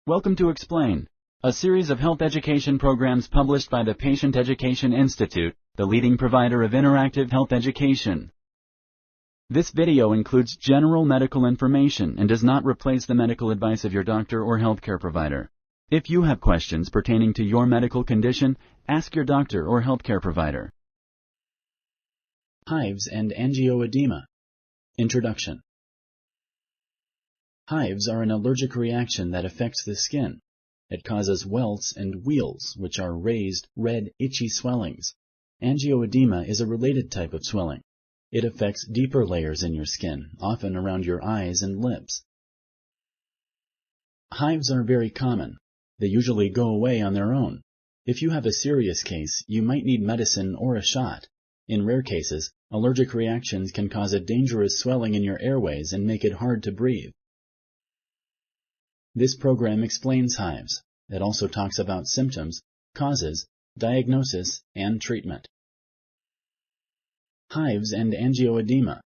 Welcome to Explain, a series of health education programs published by the Patient Education Institute, the leading provider of interactive health education. This video includes general medical information and does not replace the medical advice of your doctor or healthcare provider. If you have questions pertaining to your medical condition, ask your doctor or healthcare provider. Hives and Angioedema. Introduction. Hives are an allergic reaction that affects the skin. It causes welts and wheals, which are raised, red, itchy swellings. Angioedema is a related type of swelling. It affects deeper layers in your skin, often around your eyes and lips. Hives are very common. They usually go away on their own. If you have a serious case, you might need medicine or a shot. In rare cases, allergic reactions can cause a dangerous swelling in your airways and make it hard to breathe. This program explains hives. It also talks about symptoms, causes, diagnosis, and treatment. Hives and Angioedema.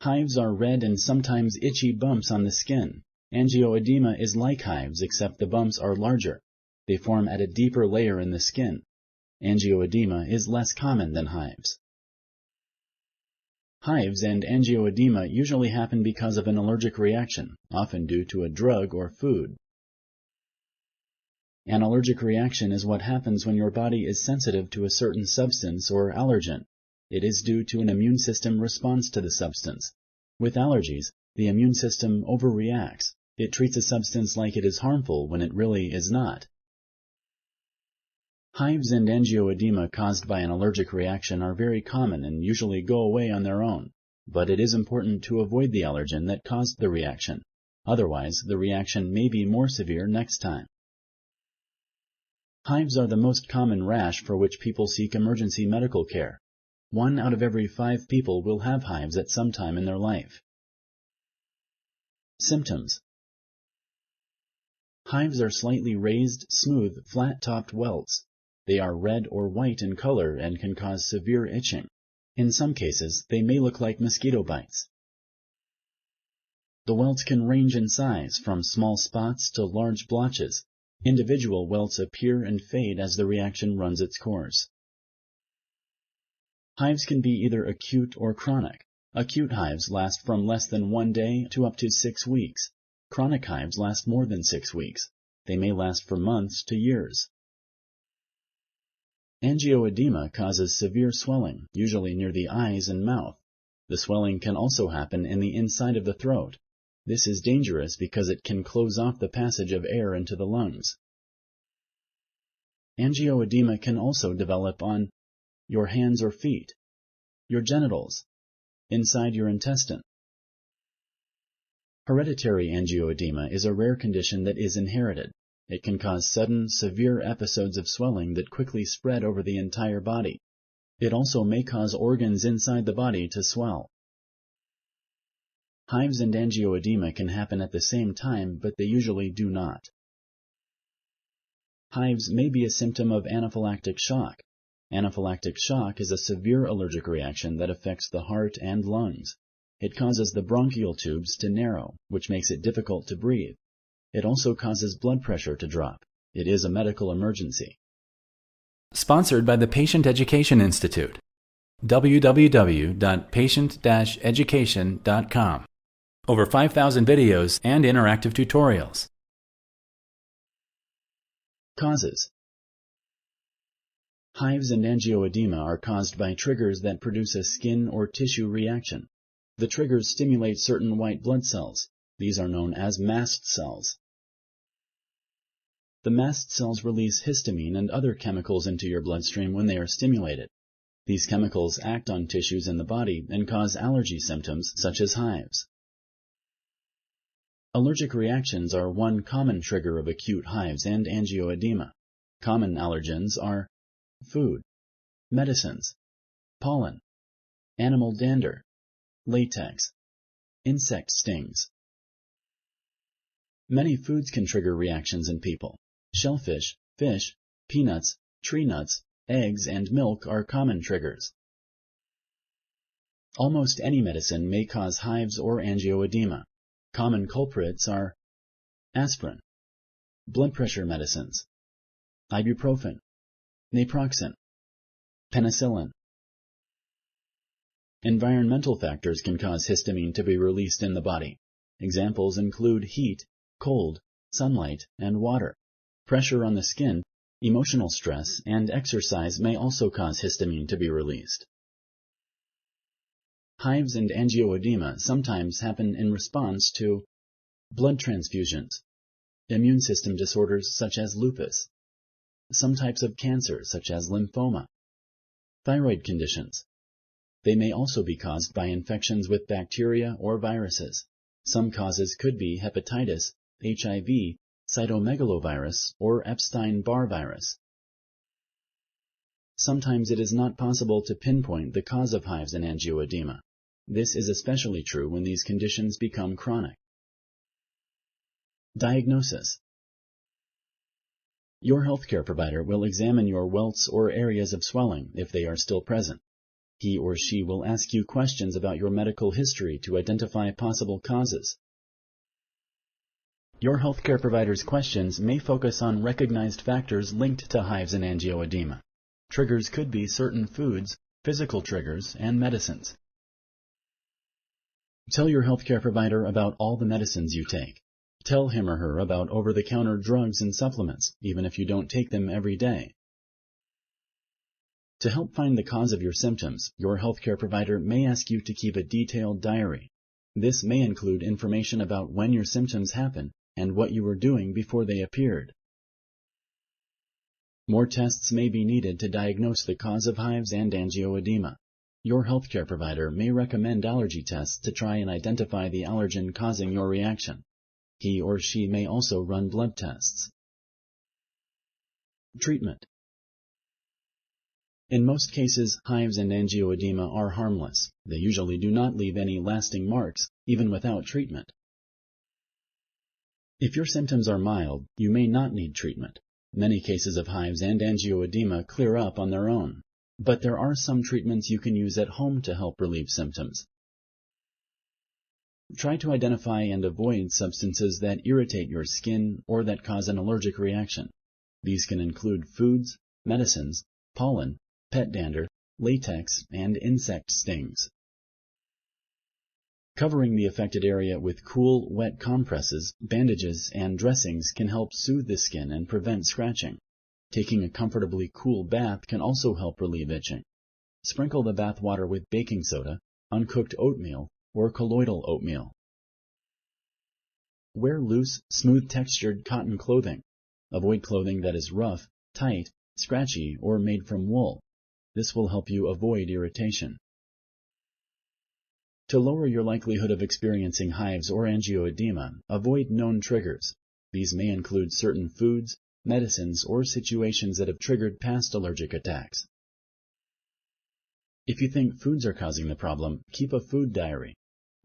Hives are red and sometimes itchy bumps on the skin. Angioedema is like hives except the bumps are larger. They form at a deeper layer in the skin. Angioedema is less common than hives. Hives and angioedema usually happen because of an allergic reaction, often due to a drug or food. An allergic reaction is what happens when your body is sensitive to a certain substance or allergen. It is due to an immune system response to the substance. With allergies, the immune system overreacts. It treats a substance like it is harmful when it really is not. Hives and angioedema caused by an allergic reaction are very common and usually go away on their own, but it is important to avoid the allergen that caused the reaction. Otherwise, the reaction may be more severe next time. Hives are the most common rash for which people seek emergency medical care. 1 out of every 5 people will have hives at some time in their life. Symptoms. Hives are slightly raised, smooth, flat-topped welts. They are red or white in color and can cause severe itching. In some cases, they may look like mosquito bites. The welts can range in size from small spots to large blotches. Individual welts appear and fade as the reaction runs its course. Hives can be either acute or chronic. Acute hives last from less than 1 day to up to 6 weeks. Chronic hives last more than 6 weeks. They may last for months to years. Angioedema causes severe swelling, usually near the eyes and mouth. The swelling can also happen in the inside of the throat. This is dangerous because it can close off the passage of air into the lungs. Angioedema can also develop on your hands or feet, your genitals, inside your intestine. Hereditary angioedema is a rare condition that is inherited. It can cause sudden, severe episodes of swelling that quickly spread over the entire body. It also may cause organs inside the body to swell. Hives and angioedema can happen at the same time, but they usually do not. Hives may be a symptom of anaphylactic shock. Anaphylactic shock is a severe allergic reaction that affects the heart and lungs. It causes the bronchial tubes to narrow, which makes it difficult to breathe. It also causes blood pressure to drop. It is a medical emergency. Sponsored by the Patient Education Institute. www.patient-education.com. Over 5,000 videos and interactive tutorials. Causes. Hives and angioedema are caused by triggers that produce a skin or tissue reaction. The triggers stimulate certain white blood cells. These are known as mast cells. The mast cells release histamine and other chemicals into your bloodstream when they are stimulated. These chemicals act on tissues in the body and cause allergy symptoms such as hives. Allergic reactions are one common trigger of acute hives and angioedema. Common allergens are food, medicines, pollen, animal dander, latex, insect stings. Many foods can trigger reactions in people. Shellfish, fish, peanuts, tree nuts, eggs, and milk are common triggers. Almost any medicine may cause hives or angioedema. Common culprits are aspirin, blood pressure medicines, ibuprofen, naproxen, penicillin. Environmental factors can cause histamine to be released in the body. Examples include heat, cold, sunlight, and water. Pressure on the skin, emotional stress, and exercise may also cause histamine to be released. Hives and angioedema sometimes happen in response to blood transfusions, immune system disorders such as lupus, some types of cancer such as lymphoma, thyroid conditions. They may also be caused by infections with bacteria or viruses. Some causes could be hepatitis, HIV, cytomegalovirus, or Epstein-Barr virus. Sometimes it is not possible to pinpoint the cause of hives and angioedema. This is especially true when these conditions become chronic. Diagnosis. Your healthcare provider will examine your welts or areas of swelling if they are still present. He or she will ask you questions about your medical history to identify possible causes. Your healthcare provider's questions may focus on recognized factors linked to hives and angioedema. Triggers could be certain foods, physical triggers, and medicines. Tell your healthcare provider about all the medicines you take. Tell him or her about over-the-counter drugs and supplements, even if you don't take them every day. To help find the cause of your symptoms, your healthcare provider may ask you to keep a detailed diary. This may include information about when your symptoms happen and what you were doing before they appeared. More tests may be needed to diagnose the cause of hives and angioedema. Your healthcare provider may recommend allergy tests to try and identify the allergen causing your reaction. He or she may also run blood tests. Treatment. In most cases, hives and angioedema are harmless. They usually do not leave any lasting marks, even without treatment. If your symptoms are mild, you may not need treatment. Many cases of hives and angioedema clear up on their own, but there are some treatments you can use at home to help relieve symptoms. Try to identify and avoid substances that irritate your skin or that cause an allergic reaction. These can include foods, medicines, pollen, pet dander, latex, and insect stings. Covering the affected area with cool, wet compresses, bandages, and dressings can help soothe the skin and prevent scratching. Taking a comfortably cool bath can also help relieve itching. Sprinkle the bath water with baking soda, uncooked oatmeal, or colloidal oatmeal. Wear loose, smooth-textured cotton clothing. Avoid clothing that is rough, tight, scratchy, or made from wool. This will help you avoid irritation. To lower your likelihood of experiencing hives or angioedema, avoid known triggers. These may include certain foods, medicines, or situations that have triggered past allergic attacks. If you think foods are causing the problem, keep a food diary.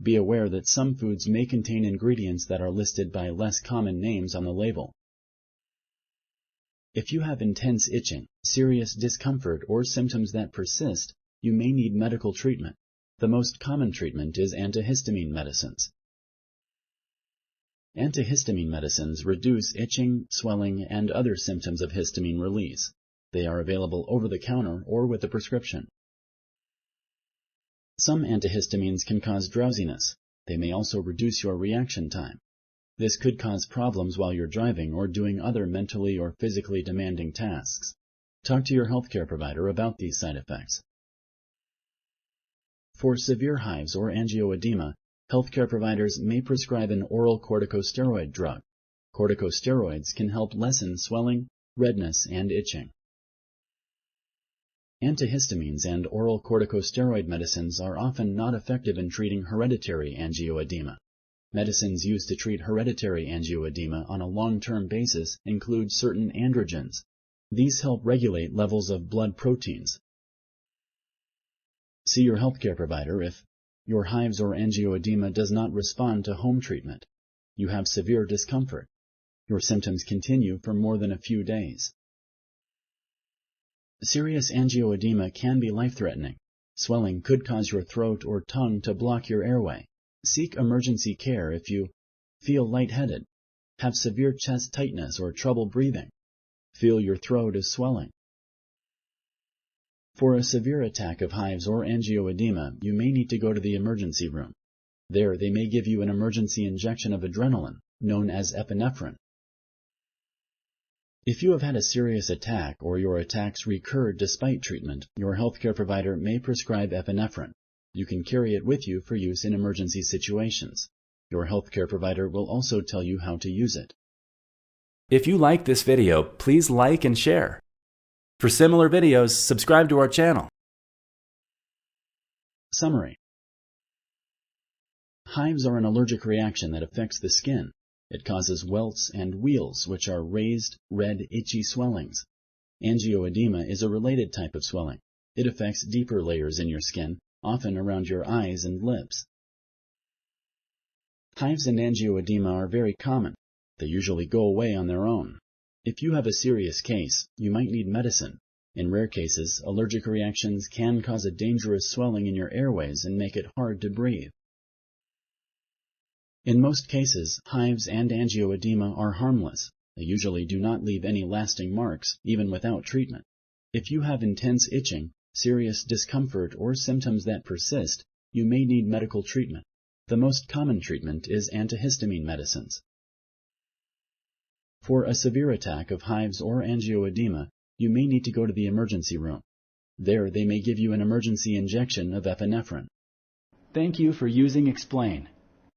Be aware that some foods may contain ingredients that are listed by less common names on the label. If you have intense itching, serious discomfort, or symptoms that persist, you may need medical treatment. The most common treatment is antihistamine medicines. Antihistamine medicines reduce itching, swelling, and other symptoms of histamine release. They are available over the counter or with a prescription. Some antihistamines can cause drowsiness. They may also reduce your reaction time. This could cause problems while you're driving or doing other mentally or physically demanding tasks. Talk to your healthcare provider about these side effects. For severe hives or angioedema, healthcare providers may prescribe an oral corticosteroid drug. Corticosteroids can help lessen swelling, redness, and itching. Antihistamines and oral corticosteroid medicines are often not effective in treating hereditary angioedema. Medicines used to treat hereditary angioedema on a long-term basis include certain androgens. These help regulate levels of blood proteins. See your healthcare provider if your hives or angioedema does not respond to home treatment. You have severe discomfort. Your symptoms continue for more than a few days. Serious angioedema can be life-threatening. Swelling could cause your throat or tongue to block your airway. Seek emergency care if you feel lightheaded, have severe chest tightness or trouble breathing, feel your throat is swelling. For a severe attack of hives or angioedema, you may need to go to the emergency room. There, they may give you an emergency injection of adrenaline, known as epinephrine. If you have had a serious attack or your attacks recurred despite treatment, your healthcare provider may prescribe epinephrine. You can carry it with you for use in emergency situations. Your healthcare provider will also tell you how to use it. If you like this video, please like and share. For similar videos, subscribe to our channel. Summary. Hives are an allergic reaction that affects the skin. It causes welts and wheals, which are raised, red, itchy swellings. Angioedema is a related type of swelling. It affects deeper layers in your skin, often around your eyes and lips. Hives and angioedema are very common. They usually go away on their own. If you have a serious case, you might need medicine. In rare cases, allergic reactions can cause a dangerous swelling in your airways and make it hard to breathe. In most cases, hives and angioedema are harmless. They usually do not leave any lasting marks, even without treatment. If you have intense itching, serious discomfort, or symptoms that persist, you may need medical treatment. The most common treatment is antihistamine medicines. For a severe attack of hives or angioedema, you may need to go to the emergency room. There, they may give you an emergency injection of epinephrine. Thank you for using Explain.